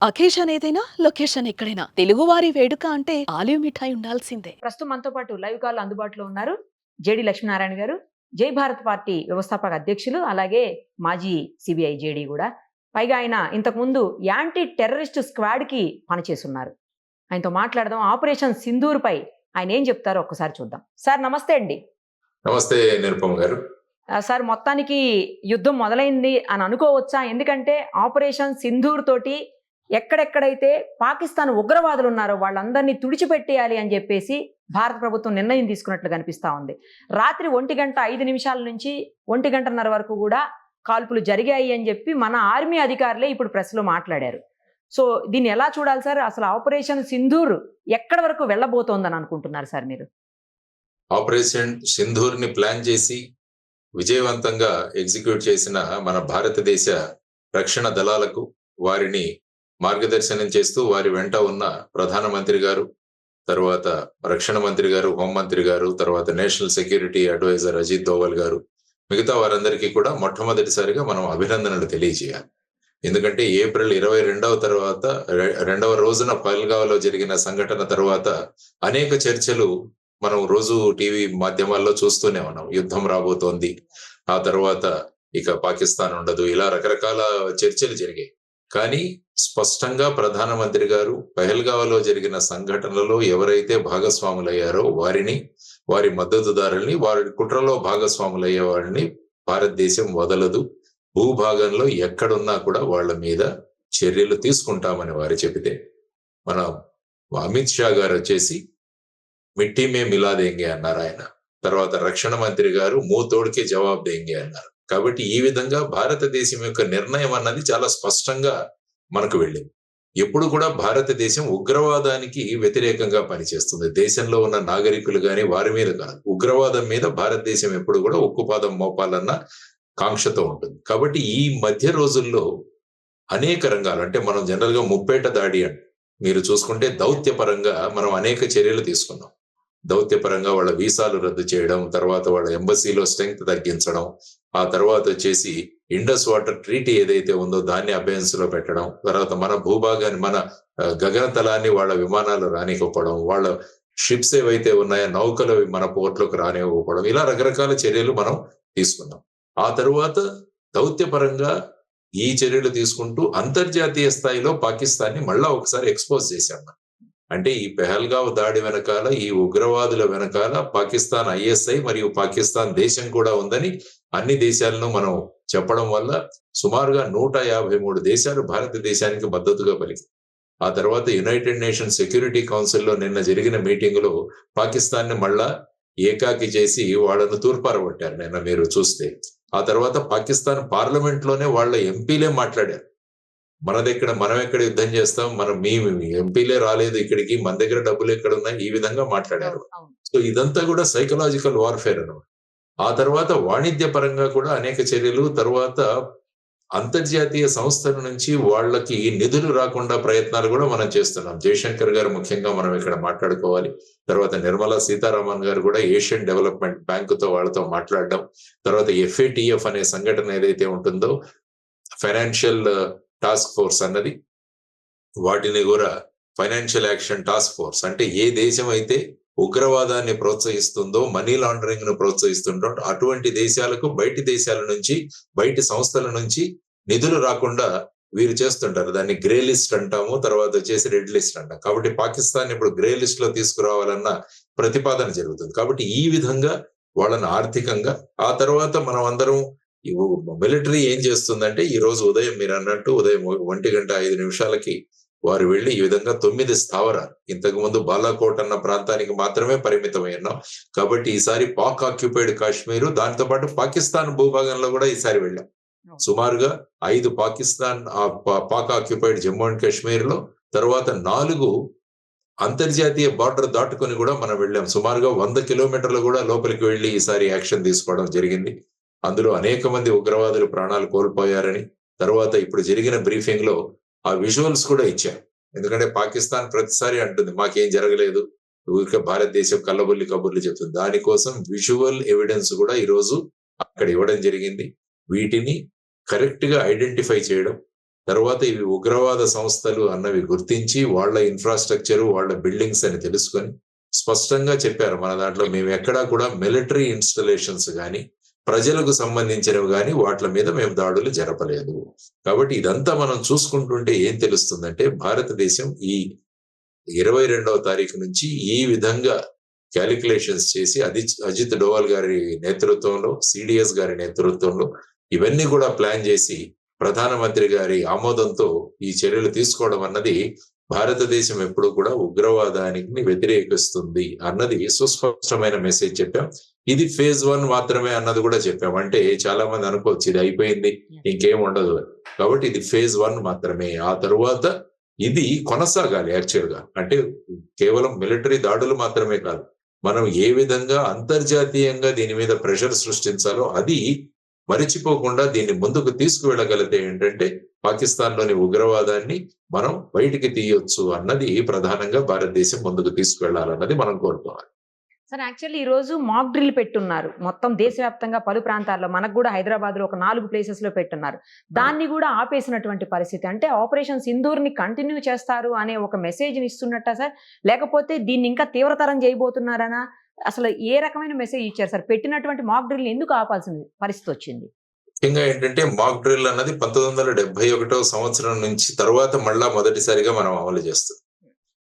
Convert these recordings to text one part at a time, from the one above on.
Occasion ఏదైనా location ఎక్కడైనా తెలుగువారి వేడుక అంటే ఆలివ్ మిఠాయి ఉండాల్సిందే. ప్రస్తుతం మనతో పాటు లైవ్ కాల్ అందుబాటులో ఉన్నారు జేడి లక్ష్మీనారాయణ గారు. జై భారత్ పార్టీ వ్యవస్థాపక అధ్యక్షులు, అలాగే మాజీ సిబిఐ జేడీ కూడా. పైగా ఆయన ఇంతకుముందు యాంటీ టెర్రరిస్ట్ స్క్వాడ్ కి పనిచేస్తున్నారు. ఆయనతో మాట్లాడదాం. ఆపరేషన్ సింధూర్ పై ఆయన ఏం చెప్తారో ఒక్కసారి చూద్దాం. సార్ నమస్తే అండి. నమస్తే నిరుపమ గారు. సార్, మొత్తానికి యుద్ధం మొదలైంది అని అనుకోవచ్చా? ఎందుకంటే ఆపరేషన్ సింధూర్ తోటి ఎక్కడెక్కడైతే పాకిస్తాన్ ఉగ్రవాదులు ఉన్నారో వాళ్ళందరినీ తుడిచిపెట్టేయాలి అని చెప్పేసి భారత ప్రభుత్వం నిర్ణయం తీసుకున్నట్లు కనిపిస్తా ఉంది. రాత్రి 1:05 నుంచి 1:30 వరకు కూడా కాల్పులు జరిగాయి అని చెప్పి మన ఆర్మీ అధికారులే ఇప్పుడు ప్రెస్లో మాట్లాడారు. సో దీన్ని ఎలా చూడాలి సార్? అసలు ఆపరేషన్ సింధూర్ ఎక్కడి వరకు వెళ్ళబోతోందని అనుకుంటున్నారు సార్ మీరు? ఆపరేషన్ సింధూర్ ని ప్లాన్ చేసి విజయవంతంగా ఎగ్జిక్యూట్ చేసిన మన భారతదేశ రక్షణ దళాలకు, వారిని మార్గదర్శనం చేస్తూ వారి వెంట ఉన్న ప్రధానమంత్రి గారు, తర్వాత రక్షణ మంత్రి గారు, హోంమంత్రి గారు, తర్వాత national security adviser Ajit Doval గారు, మిగతా వారందరికీ కూడా మొట్టమొదటిసారిగా మనం అభినందనలు తెలియజేయాలి. ఎందుకంటే ఏప్రిల్ 22వ తర్వాత రెండవ రోజున పహల్గావ్లో జరిగిన సంఘటన తర్వాత అనేక చర్చలు మనం రోజు టీవీ మాధ్యమాల్లో చూస్తూనే ఉన్నాం. యుద్ధం రాబోతోంది, ఆ తర్వాత ఇక పాకిస్తాన్ ఉండదు, ఇలా రకరకాల చర్చలు జరిగాయి. కానీ స్పష్టంగా ప్రధానమంత్రి గారు పహల్గావ్లో జరిగిన సంఘటనలో ఎవరైతే భాగస్వాములయ్యారో వారిని, వారి మద్దతుదారుల్ని, వారి కుట్రలో భాగస్వాములయ్యే వారిని భారతదేశం వదలదు, భూభాగంలో ఎక్కడున్నా కూడా వాళ్ళ మీద చర్యలు తీసుకుంటామని వారు చెబితే, మన అమిత్ షా గారు వచ్చేసి మిట్టి మే మిలా దేంగే అన్నారు ఆయన. తర్వాత రక్షణ మంత్రి గారు మూతోడికే జవాబు దేంగే అన్నారు. కాబట్టి ఈ విధంగా భారతదేశం యొక్క నిర్ణయం అన్నది చాలా స్పష్టంగా మనకు వెళ్ళింది. ఎప్పుడు కూడా భారతదేశం ఉగ్రవాదానికి వ్యతిరేకంగా పనిచేస్తుంది. దేశంలో ఉన్న నాగరికులు గాని వారి మీద కాదు, ఉగ్రవాదం మీద భారతదేశం ఎప్పుడు కూడా ఉక్కుపాదం మోపాలన్న కాంక్షతో ఉంటుంది. కాబట్టి ఈ మధ్య రోజుల్లో అనేక రంగాలు, అంటే మనం జనరల్ గా ముప్పేట దాడి అంటే మీరు చూసుకుంటే దౌత్యపరంగా మనం అనేక చర్యలు తీసుకున్నాం. దౌత్యపరంగా వాళ్ళ వీసాలు రద్దు చేయడం, తర్వాత వాళ్ళ ఎంబసీలో స్ట్రెంగ్త్ తగ్గించడం, ఆ తర్వాత వచ్చేసి ఇండస్ వాటర్ ట్రీటీ ఏదైతే ఉందో దాన్ని అబెయన్స్ లో పెట్టడం, తర్వాత మన భూభాగాన్ని, మన గగనతలాన్ని వాళ్ళ విమానాలు రానివ్వకపోవడం, వాళ్ళ షిప్స్ ఏవైతే ఉన్నాయో నౌకలు మన పోర్ట్లోకి రానివ్వకపోవడం, ఇలా రకరకాల చర్యలు మనం తీసుకున్నాం. ఆ తరువాత దౌత్యపరంగా ఈ చర్యలు తీసుకుంటూ అంతర్జాతీయ స్థాయిలో పాకిస్తాన్ని మళ్ళా ఒకసారి ఎక్స్పోజ్ చేశాం. అంటే ఈ పెహల్గావ్ దాడి వెనకాల, ఈ ఉగ్రవాదుల వెనకాల పాకిస్తాన్ ఐఎస్ఐ మరియు పాకిస్తాన్ దేశం కూడా ఉందని అన్ని దేశాలను మనం చెప్పడం వల్ల సుమారుగా 153 దేశాలు భారతదేశానికి మద్దతుగా పలికాయి. ఆ తర్వాత యునైటెడ్ నేషన్ సెక్యూరిటీ కౌన్సిల్లో నిన్న జరిగిన మీటింగ్ లో పాకిస్తాన్ ని మళ్ళా ఏకాకి చేసి వాళ్ళను తూర్పారబట్టారు నిన్న మీరు చూస్తే. ఆ తర్వాత పాకిస్తాన్ పార్లమెంట్ లోనే వాళ్ళ ఎంపీలే మాట్లాడారు, మనం ఎక్కడ యుద్ధం చేస్తాం, మీ ఎంపీలే రాలేదు ఇక్కడికి, మన దగ్గర డబ్బులు ఎక్కడ ఉన్నాయి, ఈ విధంగా మాట్లాడారు. సో ఇదంతా కూడా సైకలాజికల్ వార్ఫేర్ అన్నమాట. ఆ తర్వాత వాణిజ్య పరంగా కూడా అనేక చర్యలు, తర్వాత అంతర్జాతీయ సంస్థల నుంచి వాళ్ళకి నిధులు రాకుండా ప్రయత్నాలు కూడా మనం చేస్తున్నాం. జయశంకర్ గారు ముఖ్యంగా మనం ఇక్కడ మాట్లాడుకోవాలి. తర్వాత నిర్మలా సీతారామన్ గారు కూడా ఏషియన్ డెవలప్మెంట్ బ్యాంక్ తో వాళ్ళతో మాట్లాడడం, తర్వాత FATF అనే సంఘటన ఏదైతే ఉంటుందో ఫైనాన్షియల్ టాస్క్ ఫోర్స్ అన్నది, వాటిని కూడా ఫైనాన్షియల్ యాక్షన్ టాస్క్ ఫోర్స్, అంటే ఏ దేశం అయితే ఉగ్రవాదాన్ని ప్రోత్సహిస్తుందో, మనీ లాండరింగ్ ను ప్రోత్సహిస్తుందో అటువంటి దేశాలకు బయటి దేశాల నుంచి, బయటి సంస్థల నుంచి నిధులు రాకుండా వీరు చేస్తుంటారు. దాన్ని గ్రే లిస్ట్ అంటాము, తర్వాత వచ్చేసి రెడ్ లిస్ట్ అంటాం. కాబట్టి పాకిస్తాన్ ఇప్పుడు గ్రే లిస్ట్ లో తీసుకురావాలన్న ప్రతిపాదన జరుగుతుంది. కాబట్టి ఈ విధంగా వాళ్ళని ఆర్థికంగా, ఆ తర్వాత మనం అందరం మిలిటరీ ఏం చేస్తుందంటే, ఈ రోజు ఉదయం మీరు అన్నట్టు ఉదయం 1:05 వారు వెళ్లి ఈ విధంగా 9 స్థావరాలు, ఇంతకు ముందు బాలాకోట్ అన్న ప్రాంతానికి మాత్రమే పరిమితమై ఉన్నాం. కాబట్టి ఈసారి పాక్ ఆక్యుపైడ్ కాశ్మీర్, దాంతో పాటు పాకిస్తాన్ భూభాగంలో కూడా ఈసారి వెళ్ళాం. సుమారుగా 5 పాక్ ఆక్యుపైడ్ జమ్మూ అండ్ కాశ్మీర్ లో, తర్వాత 4 అంతర్జాతీయ బార్డర్ దాటుకొని కూడా మనం వెళ్ళాం. సుమారుగా 100 కిలోమీటర్లు కూడా లోపలికి వెళ్లి ఈసారి యాక్షన్ తీసుకోవడం జరిగింది. అందులో అనేక మంది ఉగ్రవాదులు ప్రాణాలు కోల్పోయారని, తర్వాత ఇప్పుడు జరిగిన బ్రీఫింగ్ లో ఆ విజువల్స్ కూడా ఇచ్చారు. ఎందుకంటే పాకిస్తాన్ ప్రతిసారి అంటుంది మాకేం జరగలేదు, ఊరికే భారతదేశం కల్లబుల్లి కబుర్లు చెప్తుంది. దానికోసం విజువల్ ఎవిడెన్స్ కూడా ఈరోజు అక్కడ ఇవ్వడం జరిగింది. వీటిని కరెక్ట్ గా ఐడెంటిఫై చేయడం, తర్వాత ఇవి ఉగ్రవాద సంస్థలు అన్నవి గుర్తించి వాళ్ళ ఇన్ఫ్రాస్ట్రక్చర్, వాళ్ళ బిల్డింగ్స్ అని తెలుసుకొని స్పష్టంగా చెప్పారు. మన దాంట్లో మేము ఎక్కడా కూడా మిలిటరీ ఇన్స్టలేషన్స్ గాని, ప్రజలకు సంబంధించినవి గాని వాటి మీద మేము దాడులు జరపలేదు. కాబట్టి ఇదంతా మనం చూసుకుంటుంటే ఏం తెలుస్తుందంటే భారతదేశం ఈ 22వ తారీఖు నుంచి ఈ విధంగా క్యాలిక్యులేషన్స్ చేసి అజిత్ డోవల్ గారి నేతృత్వంలో, సిడిఎస్ గారి నేతృత్వంలో ఇవన్నీ కూడా ప్లాన్ చేసి ప్రధానమంత్రి గారి ఆమోదంతో ఈ చర్యలు తీసుకోవడం అన్నది భారతదేశం ఎప్పుడు కూడా ఉగ్రవాదానికి వ్యతిరేకిస్తుంది అన్నది సుస్పష్టమైన మెసేజ్ చెప్పాం. ఇది ఫేజ్ 1 మాత్రమే అన్నది కూడా చెప్పాం. అంటే చాలా మంది అనుకోవచ్చు ఇది అయిపోయింది ఇంకేం ఉండదు. కాబట్టి ఇది ఫేజ్ 1 మాత్రమే. ఆ తరువాత ఇది కొనసాగాలి యాక్చువల్ గా. అంటే కేవలం మిలిటరీ దాడులు మాత్రమే కాదు, మనం ఏ విధంగా అంతర్జాతీయంగా దీని మీద ప్రెషర్ సృష్టించాలో అది మరిచిపోకుండా దీన్ని ముందుకు తీసుకువెళ్ళగలిగితే ఏంటంటే పాకిస్తాన్లోని ఉగ్రవాదాన్ని మనం బయటికి తీయొచ్చు అన్నది ప్రధానంగా భారతదేశం ముందుకు తీసుకువెళ్ళాలన్నది మనం కోరుకోవాలి. సార్ యాక్చువల్లీ ఈ రోజు మాక్ డ్రిల్ పెట్టున్నారు మొత్తం దేశవ్యాప్తంగా పలు ప్రాంతాల్లో, మనకు కూడా హైదరాబాద్ లో ఒక 4 ప్లేసెస్ లో పెట్టున్నారు. దాన్ని కూడా ఆపేసినటువంటి పరిస్థితి. అంటే ఆపరేషన్ సింధూర్ ని కంటిన్యూ చేస్తారు అనే ఒక మెసేజ్ ఇస్తున్నట్ట సార్, లేకపోతే దీన్ని ఇంకా తీవ్రతరం చేయబోతున్నారనా? అసలు ఏ రకమైన మెసేజ్ ఇచ్చారు సార్? పెట్టినటువంటి మాక్ డ్రిల్ ఎందుకు ఆపాల్సిన పరిస్థితి వచ్చింది? ముఖ్యంగా ఏంటంటే మాక్ డ్రిల్ అన్నది 1971వ సంవత్సరం నుంచి తర్వాత మళ్ళా మొదటిసారిగా మనం అమలు చేస్తాం.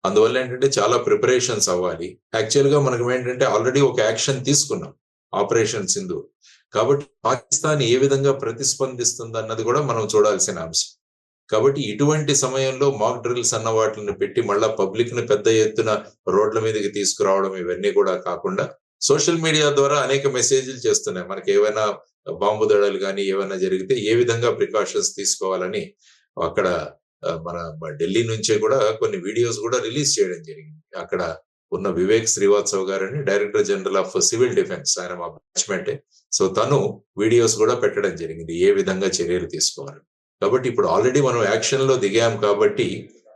అందువల్ల ఏంటంటే చాలా ప్రిపరేషన్స్ అవ్వాలి. యాక్చువల్ గా మనకు ఏంటంటే ఆల్రెడీ ఒక యాక్షన్ తీసుకున్నాం, ఆపరేషన్ సింధూర్. కాబట్టి పాకిస్తాన్ ఏ విధంగా ప్రతిస్పందిస్తుంది అన్నది కూడా మనం చూడాల్సిన అంశం. కాబట్టి ఇటువంటి సమయంలో మాక్ డ్రిల్స్ అన్న వాటిని పెట్టి మళ్ళా పబ్లిక్ ని పెద్ద ఎత్తున రోడ్ల మీదకి తీసుకురావడం ఇవన్నీ కూడా కాకుండా సోషల్ మీడియా ద్వారా అనేక మెసేజ్లు చేస్తున్నాయి. మనకి ఏవైనా బాంబు దాడులు కానీ ఏమైనా జరిగితే ఏ విధంగా ప్రికాషన్స్ తీసుకోవాలని అక్కడ మన ఢిల్లీ నుంచే కూడా కొన్ని వీడియోస్ కూడా రిలీజ్ చేయడం జరిగింది. అక్కడ ఉన్న వివేక్ శ్రీవాత్సవ్ గారని director general of civil defence, ఆయన మా బ్యాచ్మెంటే. సో తను వీడియోస్ కూడా పెట్టడం జరిగింది ఏ విధంగా చర్యలు తీసుకోవాలి. కాబట్టి ఇప్పుడు ఆల్రెడీ మనం యాక్షన్ లో దిగాం కాబట్టి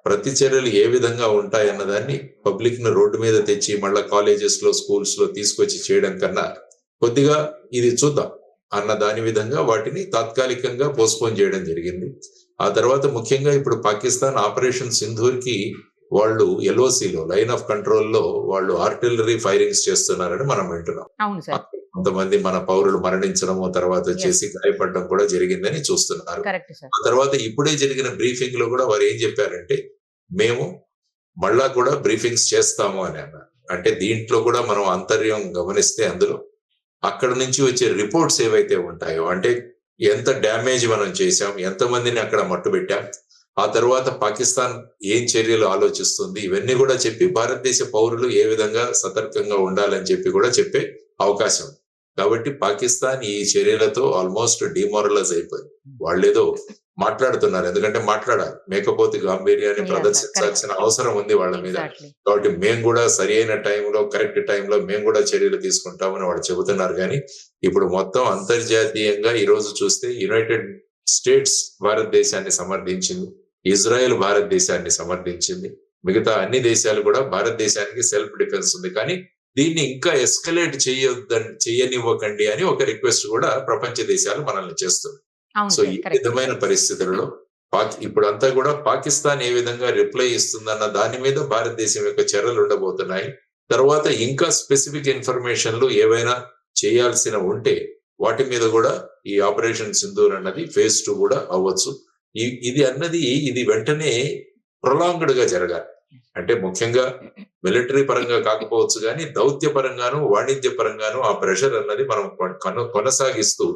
ప్రతి చర్యలు ఏ విధంగా ఉంటాయన్న దాన్ని పబ్లిక్ ను రోడ్డు మీద తెచ్చి మళ్ళా కాలేజెస్ లో, స్కూల్స్ లో తీసుకొచ్చి చేయడం కన్నా కొద్దిగా ఇది చూద్దాం అన్న దాని విధంగా వాటిని తాత్కాలికంగా పోస్ట్పోన్ చేయడం జరిగింది. ఆ తర్వాత ముఖ్యంగా ఇప్పుడు పాకిస్తాన్ ఆపరేషన్ సింధూర్ కి వాళ్ళు ఎల్ఓసిలో, లైన్ ఆఫ్ కంట్రోల్ లో వాళ్ళు ఆర్టిలరీ ఫైరింగ్స్ చేస్తున్నారని మనం వింటున్నాం. అవును సార్. కొంతమంది మన పౌరులు మరణించడము, తర్వాత వచ్చేసి గాయపడడం కూడా జరిగిందని చూస్తున్నారు. Correct sir. ఆ తర్వాత ఇప్పుడే జరిగిన బ్రీఫింగ్ లో కూడా వారు ఏం చెప్పారంటే మేము మళ్ళా కూడా బ్రీఫింగ్స్ చేస్తాము అని అన్నారు. అంటే దీంట్లో కూడా మనం అంతర్యం గమనిస్తే అందులో అక్కడ నుంచి వచ్చే రిపోర్ట్స్ ఏవైతే ఉంటాయో, అంటే ఎంత డ్యామేజ్ మనం చేశాం, ఎంతమందిని అక్కడ మట్టుబెట్టాం, ఆ తర్వాత పాకిస్తాన్ ఏం చర్యలు ఆలోచిస్తుంది, ఇవన్నీ కూడా చెప్పి భారతదేశ పౌరులు ఏ విధంగా సతర్కంగా ఉండాలని చెప్పి కూడా చెప్పే అవకాశం. కాబట్టి పాకిస్తాన్ ఈ చర్యలతో ఆల్మోస్ట్ డిమోరలైజ్ అయిపోయింది. వాళ్ళేదో మాట్లాడుతున్నారు, ఎందుకంటే మాట్లాడాలి, మేకపోతే గాంభీర్యాన్ని ప్రదర్శించాల్సిన అవసరం ఉంది వాళ్ళ మీద. కాబట్టి మేము కూడా సరి అయిన టైంలో, కరెక్ట్ టైంలో మేము కూడా చర్యలు తీసుకుంటామని వాళ్ళు చెబుతున్నారు. కానీ ఇప్పుడు మొత్తం అంతర్జాతీయంగా ఈ రోజు చూస్తే యునైటెడ్ స్టేట్స్ భారతదేశాన్ని సమర్థించింది, ఇజ్రాయెల్ భారతదేశాన్ని సమర్థించింది, మిగతా అన్ని దేశాలు కూడా భారతదేశానికి సెల్ఫ్ డిఫెన్స్ ఉంది, కానీ దీన్ని ఇంకా ఎస్కలేట్ చేయనివ్వకండి అని ఒక రిక్వెస్ట్ కూడా ప్రపంచ దేశాలు మనల్ని చేస్తుంది. సో ఈ విధమైన పరిస్థితులలో ఇప్పుడంతా కూడా పాకిస్తాన్ ఏ విధంగా రిప్లై ఇస్తుందన్న దాని మీద భారతదేశం యొక్క చర్యలు ఉండబోతున్నాయి. తర్వాత ఇంకా స్పెసిఫిక్ ఇన్ఫర్మేషన్లు ఏవైనా చేయాల్సిన ఉంటే వాటి మీద కూడా ఈ ఆపరేషన్ సింధూర్ అన్నది ఫేజ్ 2 కూడా అవ్వచ్చు. ఇది వెంటనే ప్రొలాంగ్డ్ గా జరగాలి. అంటే ముఖ్యంగా మిలిటరీ పరంగా కాకపోవచ్చు కానీ దౌత్య పరంగాను, వాణిజ్య పరంగాను ఆ ప్రెషర్ అన్నది మనం కొనసాగిస్తూ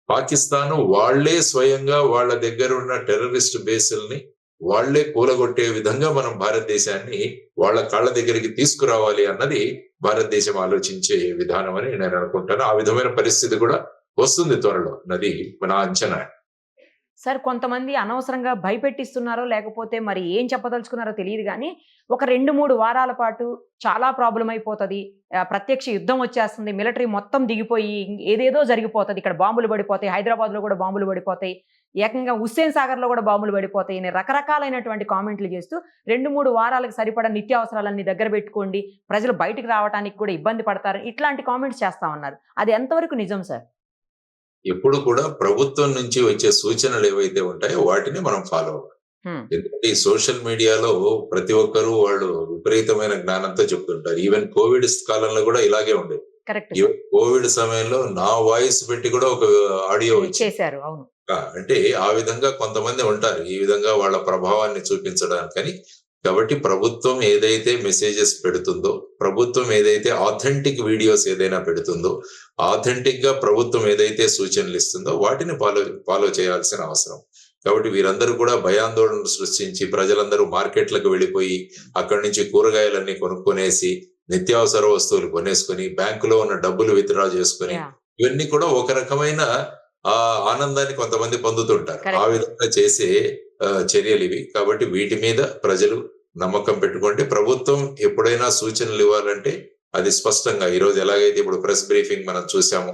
పాకిస్తాన్ వాళ్లే స్వయంగా వాళ్ళ దగ్గర ఉన్న టెర్రరిస్ట్ బేసుల్ని వాళ్లే కూలగొట్టే విధంగా మనం భారతదేశాన్ని వాళ్ళ కాళ్ళ దగ్గరికి తీసుకురావాలి అన్నది భారతదేశం ఆలోచించే విధానం అని నేను అనుకుంటాను. ఆ విధమైన పరిస్థితి కూడా వస్తుంది త్వరలో అన్నది నా అంచనా. సార్ కొంతమంది అనవసరంగా భయపెట్టిస్తున్నారో లేకపోతే మరి ఏం చెప్పదలుచుకున్నారో తెలియదు కానీ ఒక 2-3 వారాల పాటు చాలా ప్రాబ్లం అయిపోతుంది, ప్రత్యక్ష యుద్ధం వచ్చేస్తుంది, మిలిటరీ మొత్తం దిగిపోయి ఏదేదో జరిగిపోతుంది, ఇక్కడ బాంబులు పడిపోతాయి, హైదరాబాద్లో కూడా బాంబులు పడిపోతాయి, ఏకంగా హుస్సేన్ సాగర్లో కూడా బాంబులు పడిపోతాయి అని రకరకాలైనటువంటి కామెంట్లు చేస్తూ 2-3 వారాలకు సరిపడా నిత్యావసరాలన్నీ దగ్గర పెట్టుకోండి, ప్రజలు బయటకు రావడానికి కూడా ఇబ్బంది పడతారు, ఇట్లాంటి కామెంట్స్ చేస్తా ఉన్నారు. అది ఎంతవరకు నిజం సార్? ఎప్పుడు కూడా ప్రభుత్వం నుంచి వచ్చే సూచనలు ఏవైతే ఉంటాయో వాటిని మనం ఫాలో అవ్వాలి. ఎందుకంటే ఈ సోషల్ మీడియాలో ప్రతి ఒక్కరూ వాళ్ళు విపరీతమైన జ్ఞానంతో చెప్తుంటారు. ఈవెన్ కోవిడ్ కాలంలో కూడా ఇలాగే ఉండేది. కరెక్ట్ ఈవెన్ కోవిడ్ సమయంలో నా వాయిస్ పెట్టి కూడా ఒక ఆడియో చేశారు. అవును. అంటే ఆ విధంగా కొంతమంది ఉంటారు ఈ విధంగా వాళ్ళ ప్రభావాన్ని చూపించడానికని. కాబట్టి ప్రభుత్వం ఏదైతే మెసేజెస్ పెడుతుందో, ప్రభుత్వం ఏదైతే ఆథెంటిక్ వీడియోస్ ఏదైనా పెడుతుందో, ఆథెంటిక్ గా ప్రభుత్వం ఏదైతే సూచనలు ఇస్తుందో వాటిని ఫాలో చేయాల్సిన అవసరం. కాబట్టి వీరందరూ కూడా భయాందోళనలు సృష్టించి ప్రజలందరూ మార్కెట్లకు వెళ్ళిపోయి అక్కడి నుంచి కూరగాయలన్నీ కొనుక్కొనేసి నిత్యావసర వస్తువులు కొనేసుకొని బ్యాంకులో ఉన్న డబ్బులు విత్డ్రా చేసుకొని ఇవన్నీ కూడా ఒక రకమైన ఆనందాన్ని కొంతమంది పొందుతుంటారు. ఆ విధంగా చేసే చర్యలు ఇవి. కాబట్టి వీటి మీద ప్రజలు నమ్మకం పెట్టుకుంటే ప్రభుత్వం ఎప్పుడైనా సూచనలు ఇవ్వాలంటే అది స్పష్టంగా ఈ రోజు ఎలాగైతే ఇప్పుడు ప్రెస్ బ్రీఫింగ్ మనం చూసాము,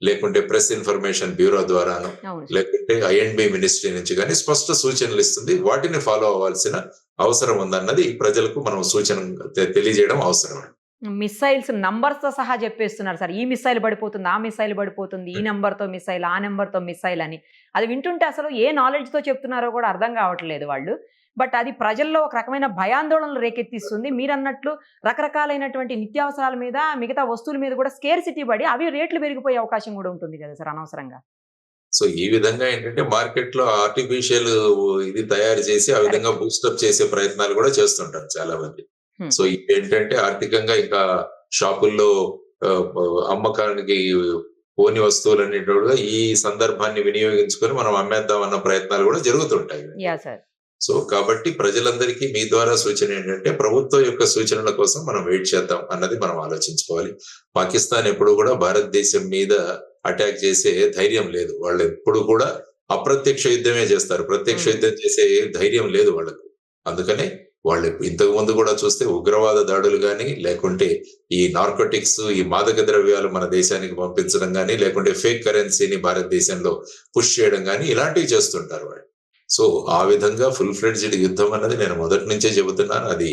లేకుంటే ప్రెస్ ఇన్ఫర్మేషన్ బ్యూరో ద్వారాను, లేకుంటే INB మినిస్ట్రీ నుంచి కానీ స్పష్ట సూచనలు ఇస్తుంది. వాటిని ఫాలో అవ్వాల్సిన అవసరం ఉందన్నది ప్రజలకు మనం సూచన తెలియజేయడం అవసరం. మిసైల్స్ నంబర్స్ తో సహా చెప్పేస్తున్నారు సార్. ఈ మిసైల్ పడిపోతుంది, ఆ మిసైల్ పడిపోతుంది, ఈ నెంబర్ తో మిసైల్, ఆ నెంబర్ తో మిసైల్ అని. అది వింటుంటే అసలు ఏ నాలెడ్జ్ తో చెప్తున్నారో కూడా అర్థం కావట్లేదు వాళ్ళు. బట్ అది ప్రజల్లో ఒక రకమైన భయాందోళనలు రేకెత్తిస్తుంది. మీరు అన్నట్లు రకరకాలైనటువంటి నిత్యావసరాల మీద, మిగతా వస్తువుల మీద కూడా స్కేర్సిటీ పడి అవి రేట్లు పెరిగిపోయే అవకాశం కూడా ఉంటుంది కదా సార్ అనవసరంగా. సో ఈ విధంగా ఏంటంటే మార్కెట్ లో ఆర్టిఫిషియల్ ఇది తయారు చేసి ఆ విధంగా బూస్టప్ చేసే ప్రయత్నాలు కూడా చేస్తుంటారు చాలా మంది. సో ఏంటంటే ఆర్థికంగా ఇంకా షాపుల్లో అమ్మకానికి పోని వస్తువులన్నిటి కూడా ఈ సందర్భాన్ని వినియోగించుకొని మనం అమ్మేద్దాం అన్న ప్రయత్నాలు కూడా జరుగుతుంటాయి. సో కాబట్టి ప్రజలందరికీ మీ ద్వారా సూచన ఏంటంటే ప్రభుత్వం యొక్క సూచనల కోసం మనం వెయిట్ చేద్దాం అన్నది మనం ఆలోచించుకోవాలి. పాకిస్తాన్ ఎప్పుడు కూడా భారతదేశం మీద అటాక్ చేసే ధైర్యం లేదు. వాళ్ళు ఎప్పుడు కూడా అప్రత్యక్ష యుద్ధమే చేస్తారు. ప్రత్యక్ష యుద్ధం చేసే ధైర్యం లేదు వాళ్ళకు. అందుకనే వాళ్ళు ఇంతకు ముందు కూడా చూస్తే ఉగ్రవాద దాడులు కానీ, లేకుంటే ఈ నార్కోటిక్స్, ఈ మాదక ద్రవ్యాలు మన దేశానికి పంపించడం కానీ, లేకుంటే ఫేక్ కరెన్సీని భారతదేశంలో పుష్ చేయడం కానీ ఇలాంటివి చేస్తుంటారు వాళ్ళు. సో ఆ విధంగా ఫుల్ ఫ్లెడ్జ్డ్ యుద్ధం అన్నది నేను మొదటి నుంచే చెబుతున్నాను, అది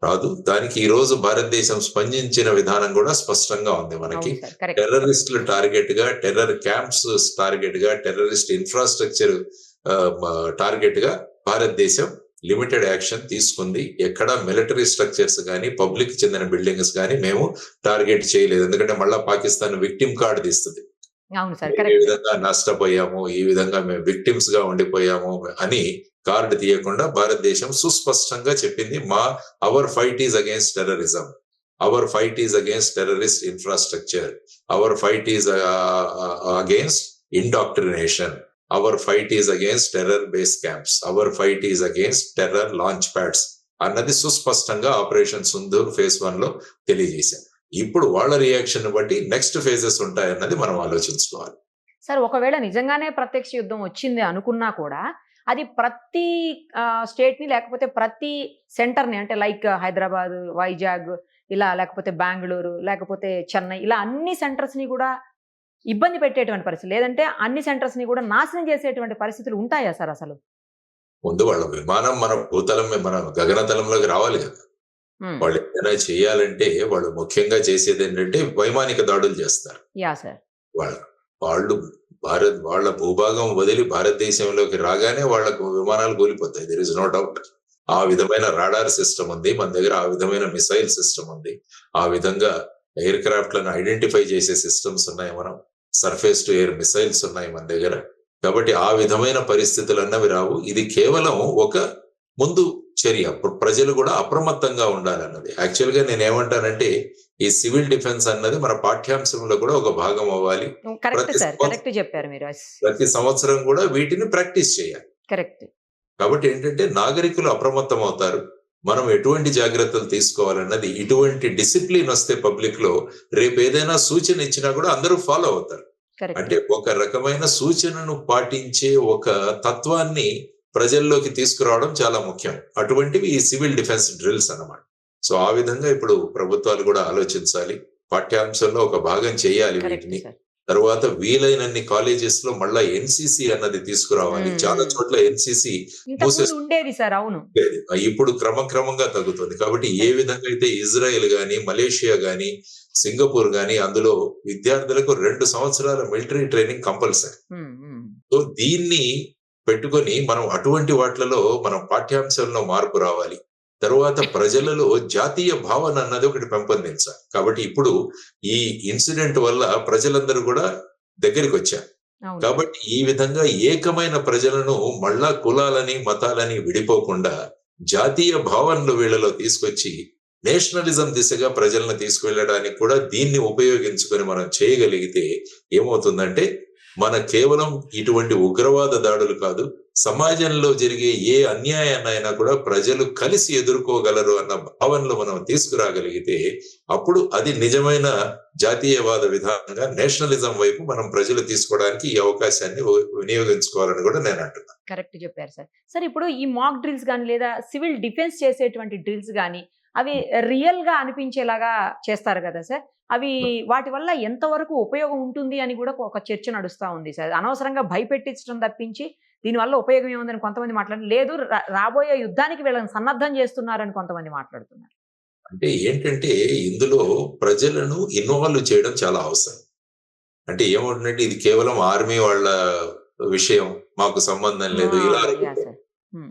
రాదు. దానికి ఈ రోజు భారతదేశం స్పందించిన విధానం కూడా స్పష్టంగా ఉంది. మనకి టెర్రరిస్టులు టార్గెట్ గా, టెర్రర్ క్యాంప్స్ టార్గెట్ గా, టెర్రరిస్ట్ ఇన్ఫ్రాస్ట్రక్చర్ టార్గెట్ గా భారతదేశం లిమిటెడ్ యాక్షన్ తీసుకుంది. ఎక్కడ మిలిటరీ స్ట్రక్చర్స్ కానీ, పబ్లిక్ చెందిన బిల్డింగ్స్ కానీ మేము టార్గెట్ చేయలేదు. ఎందుకంటే మళ్ళా పాకిస్తాన్ విక్టిమ్ కార్డు తీస్తుంది. ఈ విధంగా నష్టపోయాము, ఈ విధంగా మేము విక్టిమ్స్ గా ఉండిపోయాము అని కార్డు తీయకుండా భారతదేశం సుస్పష్టంగా చెప్పింది, our fight is against terrorism, our fight is against terrorist infrastructure, our fight is against indoctrination, our fight is against terror base camps, our fight is against terror launch pads అన్నది సుస్పష్టంగా operation Sindoor phase 1 లో తెలియజేశారు. ఇప్పుడు వాళ్ళ reaction బట్టి next phases ఉంటాయన్నది మనం ఆలోచించుకోవాలి. సార్ ఒకవేళ నిజంగానే ప్రత్యక్ష యుద్ధం వచ్చింది అనుకున్నా కూడా అది ప్రతి స్టేట్ ని, లేకపోతే ప్రతి సెంటర్ ని, అంటే లైక్ హైదరాబాద్, వైజాగ్ ఇలా, లేకపోతే బెంగళూరు, లేకపోతే చెన్నై, ఇలా అన్ని సెంటర్స్ ని కూడా ఇబ్బంది పెట్టేటువంటి పరిస్థితి, లేదంటే అన్ని సెంటర్స్ ని కూడా నాశనం చేసేటువంటి పరిస్థితులు ఉంటాయా సార్ అసలు? ముందు వాళ్ళ విమానం మన భూతలం, మన గగనతలంలోకి రావాలి కదా. వాళ్ళు ఏదైనా చేయాలంటే వాళ్ళు ముఖ్యంగా చేసేది ఏంటంటే వైమానిక దాడులు చేస్తారు. వాళ్ళ భూభాగం వదిలి భారతదేశంలోకి రాగానే వాళ్ళకు విమానాలు కూలిపోతాయి. There is no doubt. ఆ విధమైన రాడార్ సిస్టమ్ ఉంది మన దగ్గర, ఆ విధమైన మిసైల్ సిస్టమ్ ఉంది, ఆ విధంగా ఎయిర్ క్రాఫ్ట్ లను ఐడెంటిఫై చేసే సిస్టమ్స్ ఉన్నాయి, మనం సర్ఫేస్ టు ఎయిర్ మిసైల్స్ ఉన్నాయి మన దగ్గర. కాబట్టి ఆ విధమైన పరిస్థితులు అన్నవి రావు. ఇది కేవలం ఒక ముందు చర్య, ప్రజలు కూడా అప్రమత్తంగా ఉండాలన్నది. యాక్చువల్ గా నేను ఏమంటానంటే ఈ సివిల్ డిఫెన్స్ అన్నది మన పాఠ్యాంశంలో కూడా ఒక భాగం అవ్వాలి. ప్రతి సంవత్సరం కూడా వీటిని ప్రాక్టీస్ చేయాలి. కాబట్టి ఏంటంటే నాగరికులు అప్రమత్తం అవుతారు. మనం ఎటువంటి జాగ్రత్తలు తీసుకోవాలన్నది, ఇటువంటి డిసిప్లిన్ వస్తే పబ్లిక్ లో రేపు ఏదైనా సూచన ఇచ్చినా కూడా అందరూ ఫాలో అవుతారు. అంటే ఒక రకమైన సూచనను పాటించే ఒక తత్వాన్ని ప్రజల్లోకి తీసుకురావడం చాలా ముఖ్యం. అటువంటివి ఈ సివిల్ డిఫెన్స్ డ్రిల్స్ అన్నమాట. సో ఆ విధంగా ఇప్పుడు ప్రభుత్వాలు కూడా ఆలోచించాలి, పాఠ్యాంశంలో ఒక భాగం చేయాలి వీటిని. తర్వాత వీలైనన్ని కాలేజెస్ లో మళ్ళా ఎన్సిసి అన్నది తీసుకురావాలి. చాలా చోట్ల ఎన్సిసి ఇంతకుముందు ఉండేది సార్. అవును. ఇప్పుడు క్రమక్రమంగా తగ్గుతుంది. కాబట్టి ఏ విధంగా అయితే ఇజ్రాయెల్ గాని, మలేషియా గాని, సింగపూర్ గాని అందులో విద్యార్థులకు 2 సంవత్సరాల మిలిటరీ ట్రైనింగ్ కంపల్సరీ. ఉమ్, ఉమ్. సో దీన్ని పెట్టుకొని మనం అటువంటి వాటిలలో మనం పాఠ్యాంశాల్లో మార్పు రావాలి. తరువాత ప్రజలలో జాతీయ భావన అన్నది ఒకటి పెంపొందించాలి. కాబట్టి ఇప్పుడు ఈ ఇన్సిడెంట్ వల్ల ప్రజలందరూ కూడా దగ్గరికి వచ్చారు. అవును. కాబట్టి ఈ విధంగా ఏకమైన ప్రజలను మళ్ళా కులాలని మతాలని విడిపోకుండా జాతీయ భావనలు వీళ్ళలో తీసుకొచ్చి నేషనలిజం దిశగా ప్రజలను తీసుకువెళ్ళడానికి కూడా దీన్ని ఉపయోగించుకొని మనం చేయగలిగితే ఏమవుతుందంటే మన కేవలం ఇటువంటి ఉగ్రవాద దాడులు కాదు, సమాజంలో జరిగే ఏ అన్యాయాన్నైనా కూడా ప్రజలు కలిసి ఎదుర్కోగలరు అన్న భావనలు మనం తీసుకురాగలిగితే అప్పుడు అది నిజమైన జాతీయవాద విధానంగా నేషనలిజం వైపు మనం ప్రజలు తీసుకోవడానికి ఈ అవకాశాన్ని వినియోగించుకోవాలని కూడా నేను అంటున్నాను. కరెక్ట్ చెప్పారు సార్. సార్ ఇప్పుడు ఈ మాక్ డ్రిల్స్ కానీ లేదా సివిల్ డిఫెన్స్ చేసేటువంటి డ్రిల్స్ కానీ అవి రియల్ గా అనిపించేలాగా చేస్తారు కదా సార్. అవి వాటి వల్ల ఎంతవరకు ఉపయోగం ఉంటుంది అని కూడా ఒక చర్చ నడుస్తా ఉంది సార్. అనవసరంగా భయపెట్టించడం తప్పించి దీనివల్ల ఉపయోగం ఏముందని కొంతమంది మాట్లాడుతున్నారు. లేదు, రాబోయే యుద్ధానికి వీళ్ళని సన్నద్ధం చేస్తున్నారని కొంతమంది మాట్లాడుతున్నారు. అంటే ఏంటంటే ఇందులో ప్రజలను ఇన్వాల్వ్ చేయడం చాలా అవసరం. అంటే ఏమవుతుందంటే ఇది కేవలం ఆర్మీ వాళ్ళ విషయం, మాకు సంబంధం లేదు ఇలా యా అనుకుంటారు. సార్.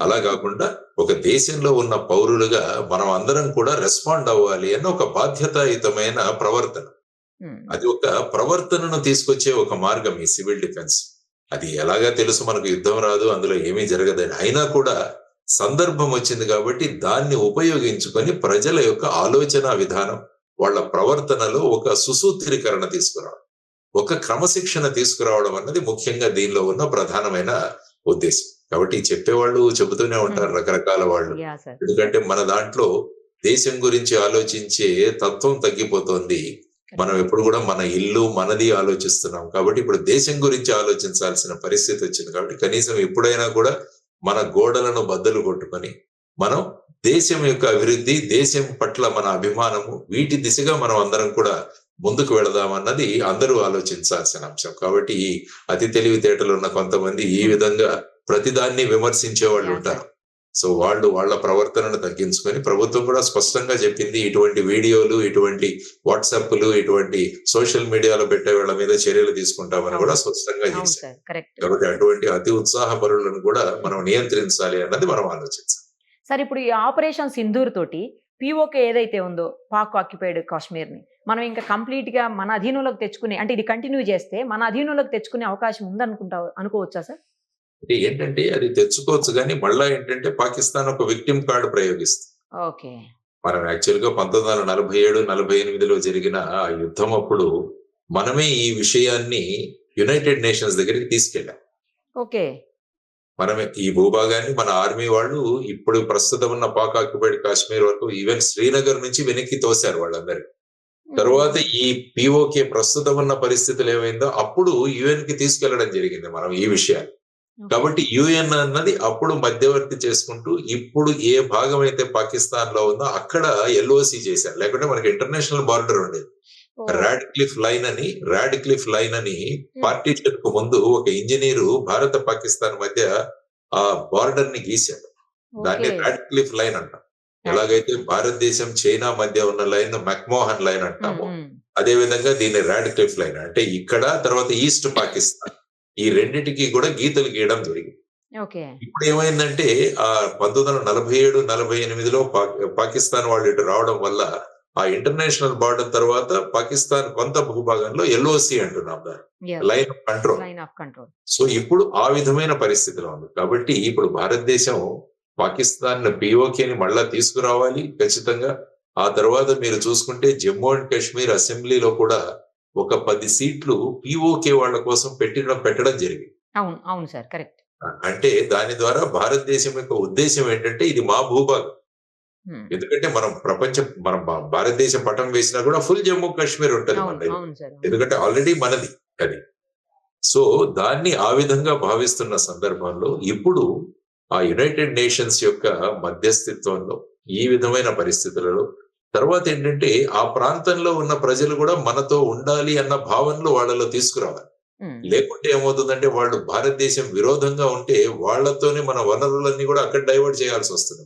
అలా కాకుండా ఒక దేశంలో ఉన్న పౌరులుగా మనం అందరం కూడా రెస్పాండ్ అవ్వాలి అన్న ఒక బాధ్యతాయుతమైన ప్రవర్తన. అది ఒక ప్రవర్తనను తీసుకొచ్చే ఒక మార్గం ఈ సివిల్ డిఫెన్స్. అది ఎలాగా తెలుసు, మనకు యుద్ధం రాదు, అందులో ఏమీ జరగదని. అయినా కూడా సందర్భం వచ్చింది కాబట్టి దాన్ని ఉపయోగించుకొని ప్రజల యొక్క ఆలోచన విధానం, వాళ్ళ ప్రవర్తనలో ఒక సుసూత్రీకరణ తీసుకురావడం, ఒక క్రమశిక్షణ తీసుకురావడం అన్నది ముఖ్యంగా దీనిలో ఉన్న ప్రధానమైన ఉద్దేశం. కాబట్టి చెప్పేవాళ్ళు చెబుతూనే ఉంటారు రకరకాల వాళ్ళు. Yeah sir. ఎందుకంటే మన దాంట్లో దేశం గురించి ఆలోచించే తత్వం తగ్గిపోతుంది. మనం ఎప్పుడు కూడా మన ఇల్లు మనది ఆలోచిస్తున్నాం. కాబట్టి ఇప్పుడు దేశం గురించి ఆలోచించాల్సిన పరిస్థితి వచ్చింది. కాబట్టి కనీసం ఎప్పుడైనా కూడా మన గోడలను బద్దలు కొట్టుకొని మనం దేశం యొక్క అభివృద్ధి, దేశం పట్ల మన అభిమానము, వీటి దిశగా మనం అందరం కూడా ముందుకు వెళదామన్నది అందరూ ఆలోచించాల్సిన అంశం. కాబట్టి ఈ అతి తెలివితేటలు ఉన్న కొంతమంది ఈ విధంగా ప్రతిదాన్ని విమర్శించే వాళ్ళు ఉంటారు. సో వాళ్ళు వాళ్ళ ప్రవర్తనను తగ్గించుకొని, ప్రభుత్వం కూడా స్పష్టంగా చెప్పింది ఇటువంటి వీడియోలు, ఇటువంటి వాట్సాప్లు, ఇటువంటి సోషల్ మీడియాలో పెట్టే వాళ్ళ మీద చర్యలు తీసుకుంటామని కూడా స్పష్టంగా అవును చేశారు. సార్. కరెక్ట్. కాబట్టి అటువంటి అతి ఉత్సాహపరులను కూడా మనం నియంత్రించాలి అన్నది మనం ఆలోచించాలి. సార్ ఇప్పుడు ఈ ఆపరేషన్ సింధూర్ తోటి పీఓకే ఏదైతే ఉందో పాక్ ఆక్యుపైడ్ కాశ్మీర్ని మనం ఇంకా కంప్లీట్ గా మన అధీనంలోకి తెచ్చుకునే, అంటే ఇది కంటిన్యూ చేస్తే మన అధీనంలోకి తెచ్చుకునే అవకాశం అనుకోవచ్చా సార్? అంటే ఏంటంటే అది తెచ్చుకోవచ్చు, కానీ మళ్ళా ఏంటంటే పాకిస్తాన్ ఒక విక్టిమ్ కార్డు ప్రయోగిస్తుంది. ఓకే. మనం యాక్చువల్ గా 1947-48లో జరిగిన ఆ యుద్ధం అప్పుడు మనమే ఈ విషయాన్ని యునైటెడ్ నేషన్స్ దగ్గరికి తీసుకెళ్ళాం. ఓకే. మనమే ఈ భూభాగాన్ని మన ఆర్మీ వాళ్ళు ఇప్పుడు ప్రస్తుతం ఉన్న పాక్ ఆక్యుపైడ్ కాశ్మీర్ వరకు ఈవెన్ శ్రీనగర్ నుంచి వెనక్కి తోశారు వాళ్ళందరూ. తర్వాత ఈ పిఓకే ప్రస్తుతం ఉన్న పరిస్థితులు ఏమైందో అప్పుడు యుఎన్ కి తీసుకెళ్లడం జరిగింది మనం ఈ విషయాన్ని. కాబట్టి యుఎన్ అన్నది అప్పుడు మధ్యవర్తి చేసుకుంటూ ఇప్పుడు ఏ భాగం అయితే పాకిస్తాన్ లో ఉందో అక్కడ ఎల్ఓసి చేశారు. లేకుంటే మనకి ఇంటర్నేషనల్ బార్డర్ ఉండేది. రాడ్క్లిఫ్ లైన్ అని పార్టీషన్ కు ముందు ఒక ఇంజనీరు భారత పాకిస్తాన్ మధ్య ఆ బార్డర్ ని గీశాడు. దాన్ని రాడ్క్లిఫ్ లైన్ అంటాం. ఎలాగైతే భారతదేశం చైనా మధ్య ఉన్న లైన్ మెక్మోహన్ లైన్ అంటాము, అదే విధంగా దీన్ని రాడ్క్లిఫ్ లైన్ అంటే ఇక్కడ తర్వాత ఈస్ట్ పాకిస్తాన్ ఈ రెండింటికి కూడా గీతలు గీయడం జరిగింది. ఇప్పుడు ఏమైందంటే ఆ 1947-48లో పాకిస్తాన్ వాళ్ళు ఇటు రావడం వల్ల ఆ ఇంటర్నేషనల్ బార్డర్ తర్వాత పాకిస్తాన్ కొంత భూభాగంలో ఎల్ఓసి అంటున్నాం దాన్ని, లైన్ ఆఫ్ కంట్రోల్. సో ఇప్పుడు ఆ విధమైన పరిస్థితిలో ఉంది. కాబట్టి ఇప్పుడు భారతదేశం పాకిస్తాన్ పిఓకేని మళ్ళా తీసుకురావాలి ఖచ్చితంగా. ఆ తర్వాత మీరు చూసుకుంటే జమ్మూ అండ్ కాశ్మీర్ అసెంబ్లీలో కూడా ఒక 10 సీట్లు పిఓకే వాళ్ళ కోసం పెట్టడం జరిగింది. అవును సార్, కరెక్ట్. అంటే దాని ద్వారా భారతదేశం యొక్క ఉద్దేశం ఏంటంటే ఇది మా భూభాగం. ఎందుకంటే మనం భారతదేశం పటం వేసినా కూడా ఫుల్ జమ్మూ కాశ్మీర్ ఉంటుంది మనది, ఎందుకంటే ఆల్రెడీ మనది అది. సో దాన్ని ఆ విధంగా భావిస్తున్న సందర్భంలో ఇప్పుడు ఆ యునైటెడ్ నేషన్స్ యొక్క మధ్యస్థిత్వంలో ఈ విధమైన పరిస్థితులలో తర్వాత ఏంటంటే ఆ ప్రాంతంలో ఉన్న ప్రజలు కూడా మనతో ఉండాలి అన్న భావనలు వాళ్ళలో తీసుకురావాలి. ఉమ్, లేకుంటే ఏమవుతుందంటే వాళ్ళు భారతదేశం విరోధంగా ఉంటే వాళ్ళతోనే మన వనరులన్నీ కూడా అక్కడ డైవర్ట్ చేయాల్సి వస్తుంది.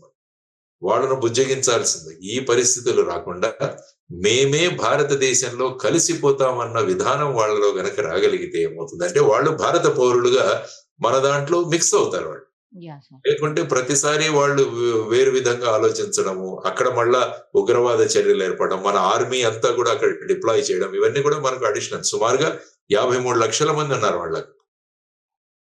వాళ్ళను బుజ్జగించాల్సింది. ఈ పరిస్థితులు రాకుండా మేమే భారతదేశంలో కలిసిపోతామన్న విధానం వాళ్ళలో గనక రాగలిగితే ఏమవుతుందంటే వాళ్ళు భారత పౌరులుగా మన దాంట్లో మిక్స్ అవుతారు వాళ్ళు. Yeah sir. లేకుంటే ప్రతిసారి వాళ్ళు వేరు విధంగా ఆలోచించడము, అక్కడ మళ్ళా ఉగ్రవాద చర్యలు ఏర్పడడం, మన ఆర్మీ అంతా కూడా అక్కడ డిప్లాయ్ చేయడం, ఇవన్నీ కూడా మనకు అడిషనల్. సుమారుగా 53 లక్షల మంది ఉన్నారు వాళ్ళకి.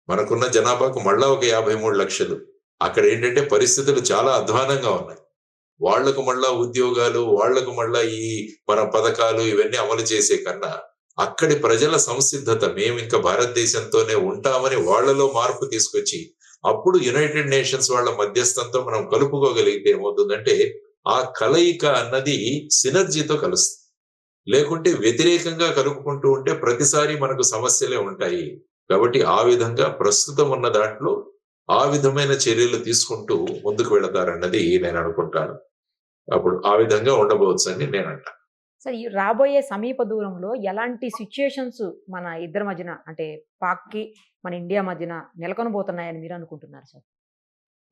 మనకున్న జనాభాకు మళ్ళా ఒక 53 లక్షలు. అక్కడ ఏంటంటే పరిస్థితులు చాలా అధ్వానంగా ఉన్నాయి. వాళ్లకు మళ్ళా ఉద్యోగాలు, వాళ్లకు మళ్ళా ఈ మన పథకాలు ఇవన్నీ అమలు చేసే కన్నా అక్కడి ప్రజల సంసిద్ధత, మేము ఇంకా భారతదేశంతోనే ఉంటామని వాళ్ళలో మార్పు తీసుకొచ్చి అప్పుడు యునైటెడ్ నేషన్స్ వాళ్ళ మధ్యస్థంతో మనం కలుపుకోగలిగితే ఏమవుతుందంటే ఆ కలయిక అన్నది సినర్జీతో కలుస్తుంది. లేకుంటే వ్యతిరేకంగా కలుపుకుంటూ ఉంటే ప్రతిసారి మనకు సమస్యలే ఉంటాయి. కాబట్టి ఆ విధంగా ప్రస్తుతం ఉన్న దాంట్లో ఆ విధమైన చర్యలు తీసుకుంటూ ముందుకు వెళతారన్నది నేను అనుకుంటాను. అప్పుడు ఆ విధంగా ఉండబోవచ్చు అని నేను అంటాను. సార్, ఈ రాబోయే సమీప దూరంలో ఎలాంటి సిచ్యుయేషన్స్ మన ఇద్దరి మధ్యన అంటే పాక్కి మన ఇండియా మధ్యన నెలకొనబోతున్నాయని మీరు అనుకుంటున్నారు సార్?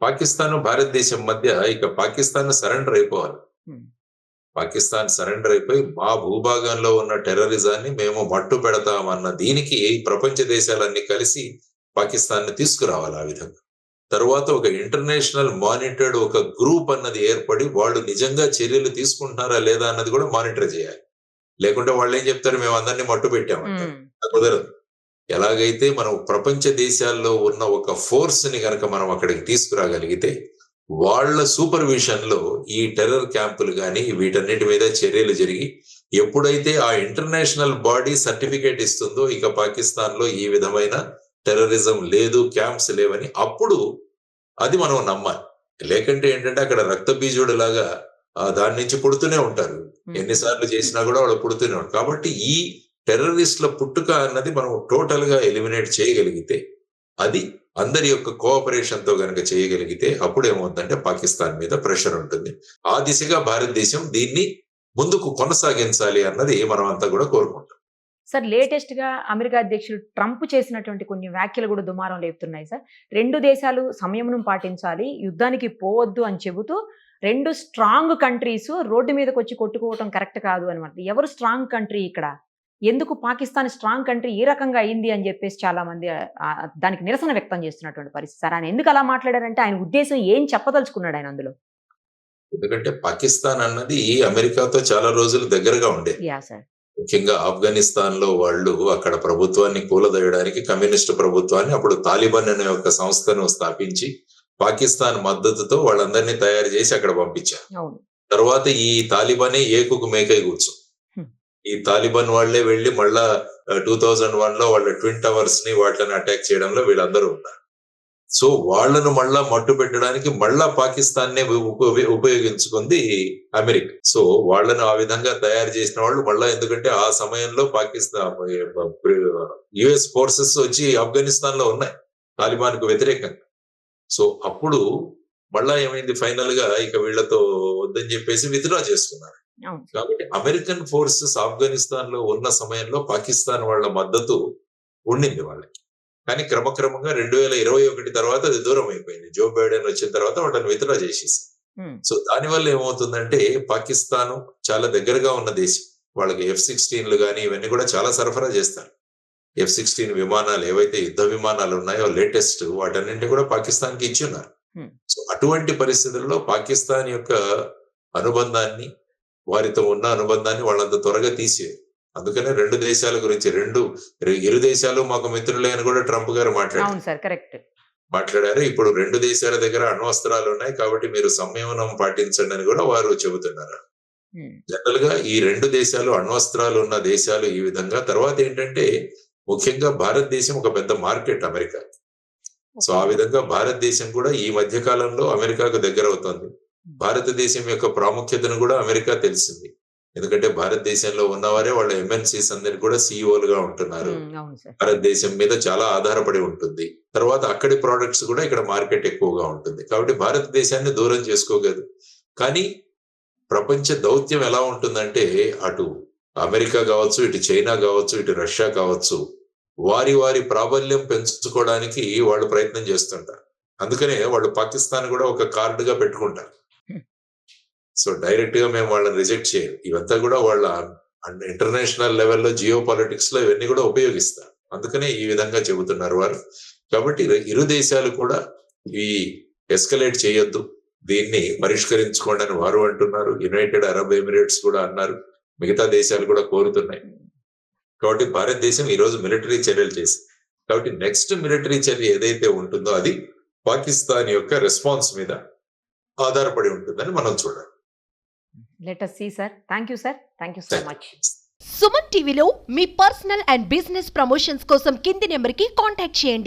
పాకిస్తాన్ భారతదేశం మధ్య ఇక పాకిస్తాన్ సరెండర్ అయిపోవాలి. ఉమ్, పాకిస్తాన్ సరెండర్ అయిపోయి మా భూభాగంలో ఉన్న టెర్రరిజాన్ని మేము మట్టు పెడతామన్న దీనికి ప్రపంచ దేశాలన్నీ కలిసి పాకిస్తాన్ ని తీసుకురావాలి. ఆ విధంగా తర్వాత ఒక ఇంటర్నేషనల్ మానిటర్డ్ ఒక గ్రూప్ అన్నది ఏర్పడి వాళ్ళు నిజంగా చర్యలు తీసుకుంటున్నారా లేదా అన్నది కూడా మానిటర్ చేయాలి. లేకుంటే వాళ్ళు ఏం చెప్తారు, మేము అందరినీ మట్టు పెట్టామంటారు. ఉమ్, కుదరదు. ఎలాగైతే మనం ప్రపంచ దేశాల్లో ఉన్న ఒక ఫోర్స్ ని గనక మనం అక్కడికి తీసుకురాగలిగితే వాళ్ళ సూపర్విజన్ లో ఈ టెర్రర్ క్యాంపులు గాని వీటన్నిటి మీద చర్యలు జరిగి ఎప్పుడైతే ఆ ఇంటర్నేషనల్ బాడీ సర్టిఫికేట్ ఇస్తుందో ఇక పాకిస్తాన్ లో ఈ విధమైన టెర్రరిజం లేదు, క్యాంప్స్ లేవని, అప్పుడు అది మనం నమ్మాలి. లేకంటే ఏంటంటే అక్కడ రక్త బీజుడు లాగా దాని నుంచి పుడుతూనే ఉంటారు. ఎన్నిసార్లు చేసినా కూడా వాళ్ళు పుడుతూనే ఉంటారు. కాబట్టి ఈ టెర్రరిస్ట్ల పుట్టుక అన్నది మనం టోటల్ గా ఎలిమినేట్ చేయగలిగితే, అది అందరి యొక్క కోఆపరేషన్ తో గనక చేయగలిగితే అప్పుడు ఏమవుతుందంటే పాకిస్తాన్ మీద ప్రెషర్ ఉంటుంది. ఆ దిశగా భారతదేశం దీన్ని ముందుకు కొనసాగించాలి అన్నది మనం అంతా కూడా కోరుకుంటాం. సార్, లేటెస్ట్ గా అమెరికా అధ్యక్షుడు ట్రంప్ చేసినటువంటి కొన్ని వ్యాఖ్యలు కూడా దుమారం లేపుతున్నాయి సార్. రెండు దేశాలు సంయమనం పాటించాలి, యుద్ధానికి పోవద్దు అని చెబుతూ రెండు స్ట్రాంగ్ కంట్రీస్ రోడ్డు మీదకి వచ్చి కొట్టుకోవటం కరెక్ట్ కాదు అనమాట. ఎవరు స్ట్రాంగ్ కంట్రీ ఇక్కడ, ఎందుకు పాకిస్తాన్ స్ట్రాంగ్ కంట్రీ ఈ రకంగా అయింది అని చెప్పేసి చాలా మంది దానికి నిరసన వ్యక్తం చేస్తున్నటువంటి పరిస్థితి. సార్, ఆయన ఎందుకు అలా మాట్లాడారంటే ఆయన ఉద్దేశం ఏం చెప్పదలుచుకున్నాడు ఆయన అందులో? ఎందుకంటే పాకిస్తాన్ అన్నది అమెరికాతో చాలా రోజులు దగ్గరగా ఉండేది. Yeah sir. ముఖ్యంగా ఆఫ్ఘనిస్తాన్ లో వాళ్ళు అక్కడ ప్రభుత్వాన్ని కూలదోయడానికి కమ్యూనిస్టు ప్రభుత్వాన్ని, అప్పుడు తాలిబాన్ అనే ఒక సంస్థను స్థాపించి పాకిస్తాన్ మద్దతుతో వాళ్ళందరినీ తయారు చేసి అక్కడ పంపించారు. అవును. తర్వాత ఈ తాలిబానే ఏకుకు మేకై కూర్చో. ఈ తాలిబాన్ వాళ్లే వెళ్లి మళ్ళా 2001 లో వాళ్ళ ట్విన్ టవర్స్ ని వాటిని అటాక్ చేయడంలో వీళ్ళందరూ ఉన్నారు. సో వాళ్ళను మళ్ళా మట్టు పెట్టడానికి మళ్ళా పాకిస్తాన్ నే ఉపయోగించుకుంది అమెరికా. సో వాళ్ళను ఆ విధంగా తయారు చేసిన వాళ్ళు మళ్ళా, ఎందుకంటే ఆ సమయంలో పాకిస్తాన్ యుఎస్ ఫోర్సెస్ వచ్చి ఆఫ్ఘనిస్తాన్ లో ఉన్నాయి తాలిబాన్ కు వ్యతిరేకంగా. సో అప్పుడు మళ్ళా ఏమైంది, ఫైనల్ గా ఇక వీళ్లతో వద్దని చెప్పేసి విత్డ్రా చేసుకున్నారు. కాబట్టి అమెరికన్ ఫోర్సెస్ ఆఫ్ఘనిస్తాన్ లో ఉన్న సమయంలో పాకిస్తాన్ వాళ్ళ మద్దతు ఉండింది వాళ్ళకి. కానీ క్రమక్రమంగా 2021 తర్వాత అది దూరం అయిపోయింది. జో బైడెన్ వచ్చిన తర్వాత వాళ్ళని విత్డ్రా చేసేసారు. సో దానివల్ల ఏమవుతుందంటే పాకిస్తాన్ చాలా దగ్గరగా ఉన్న దేశం, వాళ్ళకి F-16లు కానీ ఇవన్నీ కూడా చాలా సరఫరా చేస్తారు. F-16 విమానాలు ఏవైతే యుద్ధ విమానాలు ఉన్నాయో లేటెస్ట్, వాటన్నింటినీ కూడా పాకిస్తాన్ కి ఇచ్చి ఉన్నారు. సో అటువంటి పరిస్థితుల్లో పాకిస్తాన్ యొక్క అనుబంధాన్ని, వారితో ఉన్న అనుబంధాన్ని వాళ్ళంత త్వరగా తీసేది. అందుకనే రెండు దేశాల గురించి ఇరు దేశాలు మాకు మిత్రులే అని కూడా ట్రంప్ గారు మాట్లాడారు. ఇప్పుడు రెండు దేశాల దగ్గర అణ్వస్త్రాలు ఉన్నాయి కాబట్టి మీరు సంయమనం పాటించండి అని కూడా వారు చెబుతున్నారు. జనరల్ గా ఈ రెండు దేశాలు అణ్వస్త్రాలు ఉన్న దేశాలు ఈ విధంగా. తర్వాత ఏంటంటే ముఖ్యంగా భారతదేశం ఒక పెద్ద మార్కెట్ అమెరికా. సో ఆ విధంగా భారతదేశం కూడా ఈ మధ్య కాలంలో అమెరికాకు దగ్గర అవుతుంది. భారతదేశం యొక్క ప్రాముఖ్యతను కూడా అమెరికా తెలిసింది. ఎందుకంటే భారతదేశంలో ఉన్నవారే వాళ్ళ MNCs అందరికీ కూడా CEOలుగా ఉంటున్నారు. భారతదేశం మీద చాలా ఆధారపడి ఉంటుంది. తర్వాత అక్కడి ప్రోడక్ట్స్ కూడా ఇక్కడ మార్కెట్ ఎక్కువగా ఉంటుంది. కాబట్టి భారతదేశాన్ని దూరం చేసుకోగలదు. కానీ ప్రపంచ దౌత్యం ఎలా ఉంటుందంటే అటు అమెరికా కావచ్చు, ఇటు చైనా కావచ్చు, ఇటు రష్యా కావచ్చు, వారి వారి ప్రాబల్యం పెంచుకోవడానికి వాళ్ళు ప్రయత్నం చేస్తుంటారు. అందుకనే వాళ్ళు పాకిస్తాన్ కూడా ఒక కార్డుగా పెట్టుకుంటారు. సో డైరెక్ట్ గా మేము వాళ్ళని రిజెక్ట్ చేయం. ఇవంతా కూడా వాళ్ళ ఇంటర్నేషనల్ లెవెల్లో జియో పాలిటిక్స్ లో ఇవన్నీ కూడా ఉపయోగిస్తారు. అందుకనే ఈ విధంగా చెబుతున్నారు వారు. కాబట్టి ఇరు దేశాలు కూడా ఈ ఎస్కలేట్ చేయొద్దు, దీన్ని పరిష్కరించుకోండి అని వారు అంటున్నారు. యునైటెడ్ అరబ్ ఎమిరేట్స్ కూడా అన్నారు, మిగతా దేశాలు కూడా కోరుతున్నాయి. కాబట్టి భారతదేశం ఈ రోజు మిలిటరీ చర్యలు చేసింది. కాబట్టి నెక్స్ట్ మిలిటరీ చర్య ఏదైతే ఉంటుందో అది పాకిస్తాన్ యొక్క రెస్పాన్స్ మీద ఆధారపడి ఉంటుందని మనం చూడాలి. Let us see sir. Thank you sir. Thank you so much. Suman టీవీలో మీ పర్సనల్ అండ్ బిజినెస్ ప్రమోషన్స్ కోసం కింది నెంబర్కి కాంటాక్ట్ చేయండి.